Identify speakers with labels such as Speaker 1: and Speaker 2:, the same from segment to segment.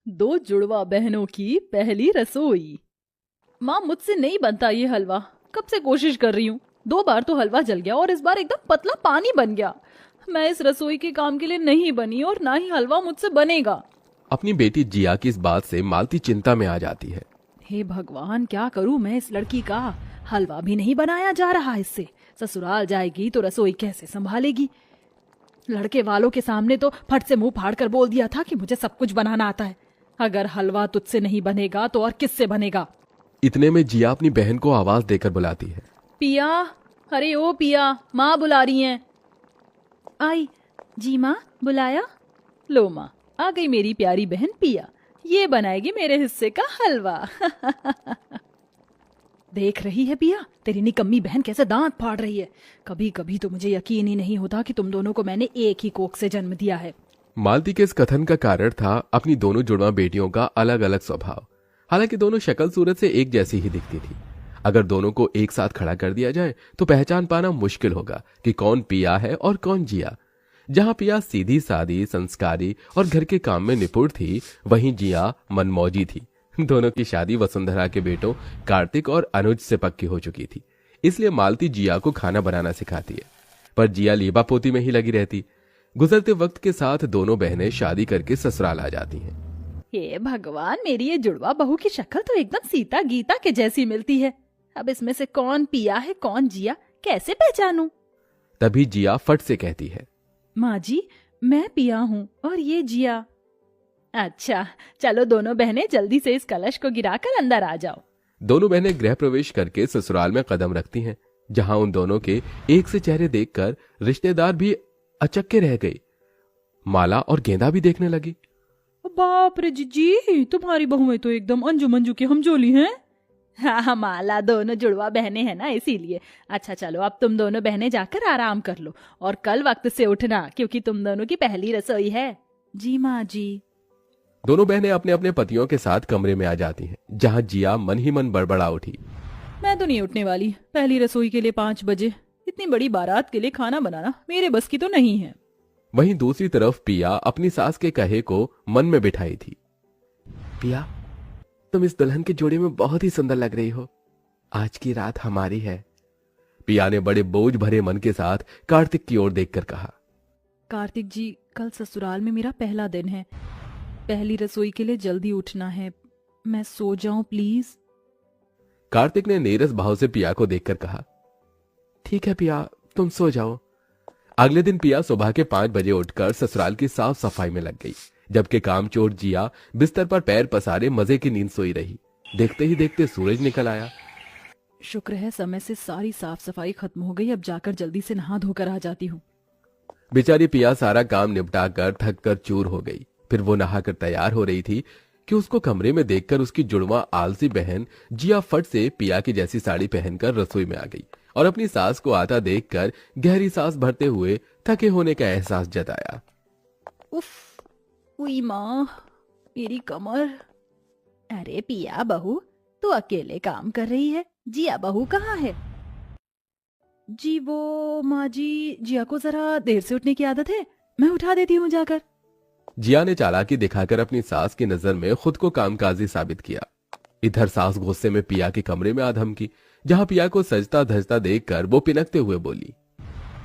Speaker 1: दो जुड़वा बहनों की पहली रसोई। माँ, मुझसे नहीं बनता ये हलवा। कब से कोशिश कर रही हूँ। 2 बार तो हलवा जल गया और इस बार एकदम पतला पानी बन गया। मैं इस रसोई के काम के लिए नहीं बनी और ना ही हलवा मुझसे बनेगा।
Speaker 2: अपनी बेटी जिया की इस बात से मालती चिंता में आ जाती है।
Speaker 1: हे भगवान, क्या करूं मैं इस लड़की का। हलवा भी नहीं बनाया जा रहा इससे। ससुराल जाएगी तो रसोई कैसे संभालेगी। लड़के वालों के सामने तो फट से मुंह फाड़ कर बोल दिया था कि मुझे सब कुछ बनाना आता है। अगर हलवा तुझसे नहीं बनेगा तो और किससे बनेगा।
Speaker 2: इतने में जिया अपनी बहन को आवाज देकर बुलाती है।
Speaker 1: पिया, अरे ओ पिया, माँ बुला रही हैं। आई। जी माँ, बुलाया? लो माँ, आ गई मेरी प्यारी बहन पिया। ये बनाएगी मेरे हिस्से का हलवा। देख रही है पिया, तेरी निकम्मी बहन कैसे दांत फाड़ रही है। कभी कभी तो मुझे यकीन ही नहीं होता कि तुम दोनों को मैंने एक ही कोख से जन्म दिया है।
Speaker 2: मालती के इस कथन का कारण था अपनी दोनों जुड़वा बेटियों का अलग अलग स्वभाव। हालांकि दोनों शक्ल सूरत से एक जैसी ही दिखती थी। अगर दोनों को एक साथ खड़ा कर दिया जाए तो पहचान पाना मुश्किल होगा कि कौन पिया है और कौन जिया। जहां पिया सीधी सादी, संस्कारी और घर के काम में निपुण थी, वहीं जिया मनमौजी थी। दोनों की शादी वसुंधरा के बेटों कार्तिक और अनुज से पक्की हो चुकी थी। इसलिए मालती जिया को खाना बनाना सिखाती है, पर जिया लीबा पोती में ही लगी रहती। गुजरते वक्त के साथ दोनों बहनें शादी करके ससुराल आ जाती हैं।
Speaker 1: हे भगवान, मेरी ये जुड़वा बहू की शक्ल तो एकदम सीता गीता के जैसी मिलती है। अब इसमें से कौन पिया है कौन जिया, कैसे पहचानूं?
Speaker 2: तभी जिया फट से कहती है,
Speaker 1: माँ जी, मैं पिया हूँ और ये जिया। अच्छा, चलो दोनों बहनें जल्दी से इस कलश को गिराकर अंदर आ जाओ।
Speaker 2: दोनों बहनें गृह प्रवेश करके ससुराल में कदम रखती हैं, जहां उन दोनों के एक से चेहरे देखकर रिश्तेदार भी अचक्के रह गए। माला और गेंदा भी देखने लगी।
Speaker 1: बाप रे जीजी, तुम्हारी बहुएं तो एकदम अंजू मंजू की हमजोली हैं। हाँ, माला दोनों जुड़वा बहनें हैं ना, इसीलिए। अच्छा चलो, अब तुम दोनों बहनें जाकर आराम कर लो और कल वक्त से उठना, क्योंकि तुम दोनों की पहली रसोई है। जी माँ जी।
Speaker 2: दोनों बहनें अपने अपने पतियों के साथ कमरे में आ जाती हैं, जहां जिया मन ही मन बड़बड़ा उठी।
Speaker 1: मैं तो नहीं उठने वाली। पहली रसोई के लिए 5 बजे। इतनी बड़ी बारात के लिए खाना बनाना मेरे बस की तो नहीं है।
Speaker 2: वहीं दूसरी तरफ पिया अपनी सास के कहे को मन में बिठाई थी। पिया, तुम इस दुल्हन के जोड़े में बहुत ही सुंदर लग रही हो। आज की रात हमारी है। पिया ने बड़े बोझ भरे मन के साथ कार्तिक की ओर देखकर कहा।
Speaker 1: कार्तिक जी, कल ससुराल में मेरा पहला दिन है। पहली रसोई के लिए जल्दी उठना है। मैं सो जाऊं प्लीज?
Speaker 2: कार्तिक ने नीरस भाव से पिया को देखकर कहा, ठीक है पिया, तुम सो जाओ। अगले दिन पिया सुबह के 5 बजे उठकर ससुराल की साफ सफाई में लग गई, जबकि कामचोर जिया बिस्तर पर पैर पसारे मजे की नींद सोई रही। देखते ही देखते सूरज निकल आया।
Speaker 1: शुक्र है समय से सारी साफ सफाई खत्म हो गई। अब जाकर जल्दी से नहा धोकर आ जाती हूँ।
Speaker 2: बेचारी पिया सारा काम निपटा कर थक कर चूर हो गई। फिर वो नहाकर तैयार हो रही थी कि उसको कमरे में देखकर उसकी जुड़वा आलसी बहन जिया फट से पिया की जैसी साड़ी पहनकर रसोई में आ गई और अपनी सास को आता देखकर गहरी सांस भरते हुए थके होने का एहसास जताया।
Speaker 1: उफ, उई माँ, मेरी कमर। अरे पिया बहू, तू अकेले काम कर रही है। जिया बहू कहाँ है? जी वो माँ जी, जिया को जरा देर से उठने की आदत है, मैं उठा देती हूँ जाकर।
Speaker 2: जिया ने चालाकी दिखाकर अपनी सास की नजर में खुद को कामकाजी साबित किया। इधर सास गुस्से में पिया के कमरे में आ धमकी, जहां पिया को सजता धजता देखकर वो पिनकते हुए बोली,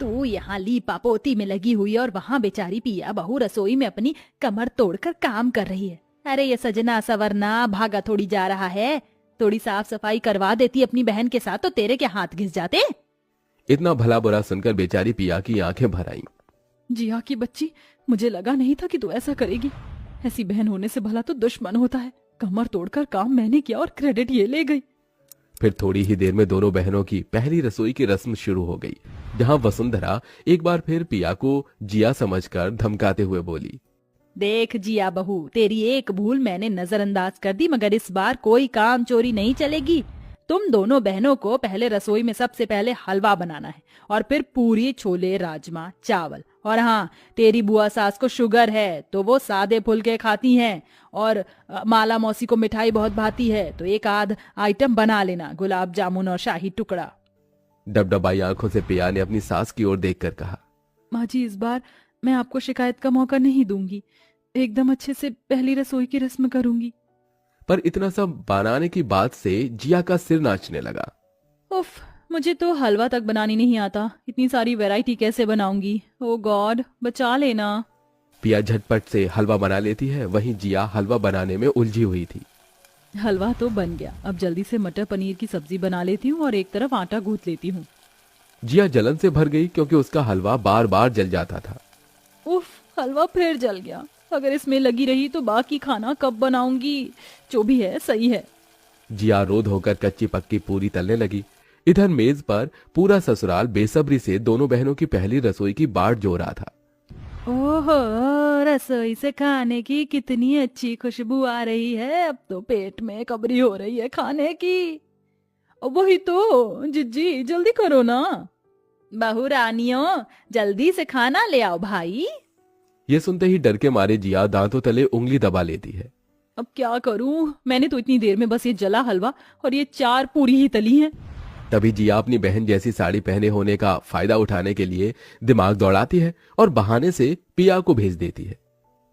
Speaker 1: तू यहाँ लीपा पोती में लगी हुई और वहाँ बेचारी पिया बहू रसोई में अपनी कमर तोड़कर काम कर रही है। अरे ये सजना सवरना भागा थोड़ी जा रहा है। थोड़ी साफ सफाई करवा देती अपनी बहन के साथ तो तेरे के हाथ घिस जाते।
Speaker 2: इतना भला बुरा सुनकर बेचारी पिया की आंखें भर आईं।
Speaker 1: जिया की बच्ची, मुझे लगा नहीं था कि तू ऐसा करेगी। ऐसी बहन होने से भला तो दुश्मन होता है। कमर तोड़कर काम मैंने किया और क्रेडिट ये ले गई।
Speaker 2: फिर थोड़ी ही देर में दोनों बहनों की पहली रसोई की रस्म शुरू हो गई, जहां वसुंधरा एक बार फिर पिया को जिया समझकर धमकाते हुए बोली,
Speaker 1: देख जिया बहू, तेरी एक भूल मैंने नजरअंदाज कर दी, मगर इस बार कोई काम चोरी नहीं चलेगी। तुम दोनों बहनों को पहले रसोई में सबसे पहले हलवा बनाना है और फिर पूरी छोले राजमा चावल। और हाँ, तेरी बुआ सास को शुगर है तो वो सादे फुलके खाती हैं, और माला मौसी को मिठाई बहुत भाती है तो एक आध आइटम बना लेना, गुलाब जामुन और शाही टुकड़ा।
Speaker 2: डबडबाई आंखों से पिया ने अपनी सास की ओर देखकर कहा,
Speaker 1: माँ जी, इस बार मैं आपको शिकायत का मौका नहीं दूंगी। एकदम अच्छे से पहली रसोई की रस्म करूंगी।
Speaker 2: पर इतना सब बनाने की बात से जिया का सिर नाचने लगा।
Speaker 1: उफ, मुझे तो हलवा तक बनानी नहीं आता, इतनी सारी वैरायटी कैसे बनाऊंगी। ओ गॉड, बचा लेना।
Speaker 2: पिया झटपट से हलवा बना लेती है, वहीं जिया हलवा बनाने में उलझी हुई थी।
Speaker 1: हलवा तो बन गया, अब जल्दी से मटर पनीर की सब्जी बना लेती हूँ और एक तरफ आटा गूंथ लेती हूँ।
Speaker 2: जिया जलन से भर गई क्योंकि उसका हलवा बार बार जल जाता था।
Speaker 1: उफ, हलवा फिर जल गया। अगर इसमें लगी रही तो बाकी खाना कब बनाऊंगी। जो भी है सही है।
Speaker 2: जिया रोध होकर कच्ची पक्की पूरी तलने लगी। इधर मेज पर पूरा ससुराल बेसब्री से दोनों बहनों की पहली रसोई की बाट जो रहा था।
Speaker 1: ओहो, रसोई से खाने की कितनी अच्छी खुशबू आ रही है। अब तो पेट में कबरी हो रही है खाने की। वही तो जिज्जी, जल्दी करो ना। बहू रानियों, जल्दी से खाना ले आओ भाई।
Speaker 2: ये सुनते ही डर के मारे जिया दांतों तले उंगली दबा लेती है।
Speaker 1: अब क्या करूं, मैंने तो इतनी देर में बस ये जला हलवा और ये 4 पूरी ही तली हैं।
Speaker 2: तभी जिया अपनी बहन जैसी साड़ी पहने होने का फायदा उठाने के लिए दिमाग दौड़ाती है और बहाने से पिया को भेज देती है।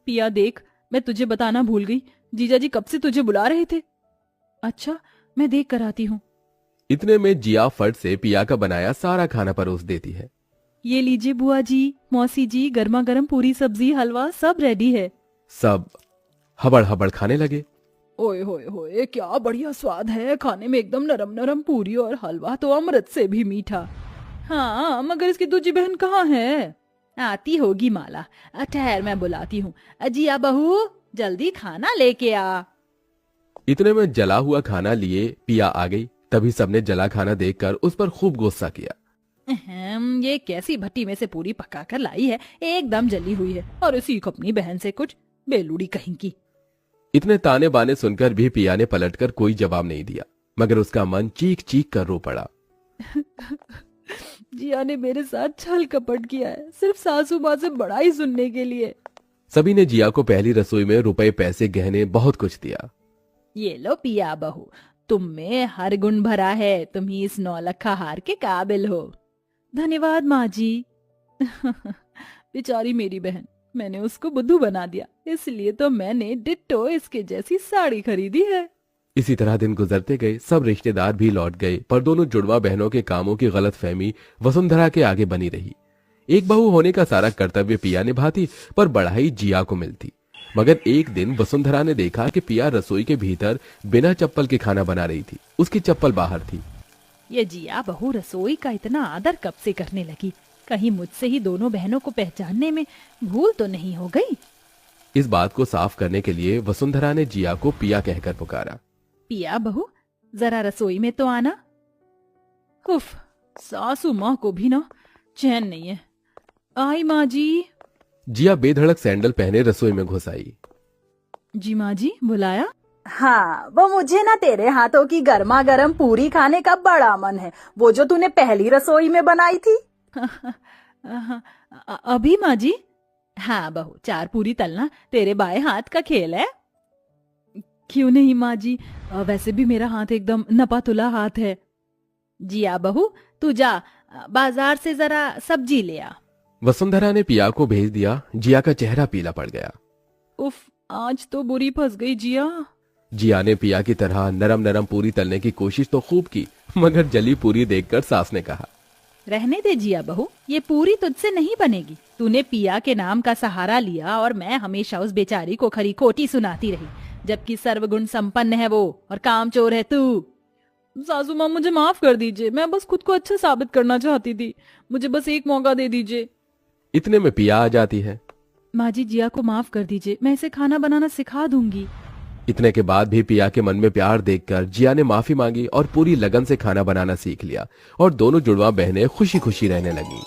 Speaker 1: पिया देख, मैं तुझे बताना भूल गई, जीजा जी कब से तुझे बुला रहे थे। अच्छा, मैं देख कर आती हूँ।
Speaker 2: इतने में जिया फट से पिया का बनाया सारा खाना परोस देती है।
Speaker 1: ये लीजिए बुआ जी, मौसी जी, गर्मा गर्म पूरी सब्जी हलवा सब रेडी है।
Speaker 2: सब हबड़ हबड़ खाने लगे।
Speaker 1: ओए होए होए, क्या बढ़िया स्वाद है। खाने में एकदम नरम नरम पूरी और हलवा तो अमृत से भी मीठा। हाँ, मगर इसकी दूजी बहन कहाँ है। आती होगी माला, ठहर मैं बुलाती हूँ। अजिया बहू, जल्दी खाना लेके आ।
Speaker 2: इतने में जला हुआ खाना लिए पिया आ गई। तभी सबने जला खाना देखकर उस पर खूब गुस्सा किया।
Speaker 1: ये कैसी भट्टी में से पूरी पका कर लाई है, एकदम जली हुई है। और इसी को अपनी बहन से कुछ बेलूड़ी कहीं की।
Speaker 2: इतने ताने बाने सुनकर भी पिया ने पलटकर कोई जवाब नहीं दिया, मगर उसका मन चीख चीख कर रो पड़ा।
Speaker 1: जिया ने मेरे साथ छल कपट किया है, सिर्फ सासू माँ से बड़ाई सुनने के लिए।
Speaker 2: सभी ने जिया को पहली रसोई में रुपए पैसे गहने बहुत कुछ दिया।
Speaker 1: ये लो पिया बहू, तुम में हर गुण भरा है, तुम ही इस 9 लखा हार के काबिल हो। धन्यवाद माँ जी। बेचारी मेरी बहन, मैंने उसको बुद्धू बना दिया, इसलिए तो मैंने डिट्टो इसके जैसी साड़ी खरीदी है।
Speaker 2: इसी तरह दिन गुजरते गए। सब रिश्तेदार भी लौट गए, पर दोनों जुड़वा बहनों के कामों की गलतफहमी वसुंधरा के आगे बनी रही। एक बहू होने का सारा कर्तव्य पिया निभाती, पर बढ़ाई जिया को मिलती। मगर एक दिन वसुंधरा ने देखा कि पिया रसोई के भीतर बिना चप्पल के खाना बना रही थी। उसकी चप्पल बाहर थी।
Speaker 1: ये जिया बहू रसोई का इतना आदर कब से करने लगी। कहीं मुझसे ही दोनों बहनों को पहचानने में भूल तो नहीं हो गई।
Speaker 2: इस बात को साफ करने के लिए वसुंधरा ने जिया को पिया कहकर पुकारा।
Speaker 1: पिया बहू, जरा रसोई में तो आना। उफ, सासू माँ को भी ना चैन नहीं है। आई माँ जी।
Speaker 2: जिया बेधड़क सैंडल पहने रसोई में घुस आई।
Speaker 1: जी माँ जी, बुलाया।
Speaker 3: हाँ, वो मुझे ना तेरे हाथों की गर्मा गर्म पूरी खाने का बड़ा मन है, वो जो तूने पहली रसोई में बनाई थी।
Speaker 1: अभी माँ जी। हाँ बहू, 4 पूरी तलना तेरे बाएं हाथ का खेल है। क्यों नहीं माँ जी, वैसे भी मेरा हाथ एकदम नपा तुला हाथ है। जिया बहू, तू जा बाजार से जरा सब्जी ले आ।
Speaker 2: वसुंधरा ने पिया को भेज दिया। जिया का चेहरा पीला पड़ गया।
Speaker 1: उफ, आज तो बुरी फंस गई जिया।
Speaker 2: जिया ने पिया की तरह नरम नरम पूरी तलने की कोशिश तो खूब की, मगर जली पूरी देखकर सास ने कहा,
Speaker 1: रहने दे जिया बहू, ये पूरी तुझसे नहीं बनेगी। तूने पिया के नाम का सहारा लिया और मैं हमेशा उस बेचारी को खरी खोटी सुनाती रही, जबकि सर्वगुण संपन्न है वो और कामचोर है तू। सासू माँ, मुझे माफ कर दीजिए, मैं बस खुद को अच्छा साबित करना चाहती थी। मुझे बस एक मौका दे दीजिए।
Speaker 2: इतने में पिया आ जाती है।
Speaker 1: माँ जी, जिया को माफ कर दीजिए, मैं इसे खाना बनाना सिखा दूंगी।
Speaker 2: इतने के बाद भी पिया के मन में प्यार देखकर जिया ने माफी मांगी और पूरी लगन से खाना बनाना सीख लिया और दोनों जुड़वा बहनें खुशी खुशी रहने लगी।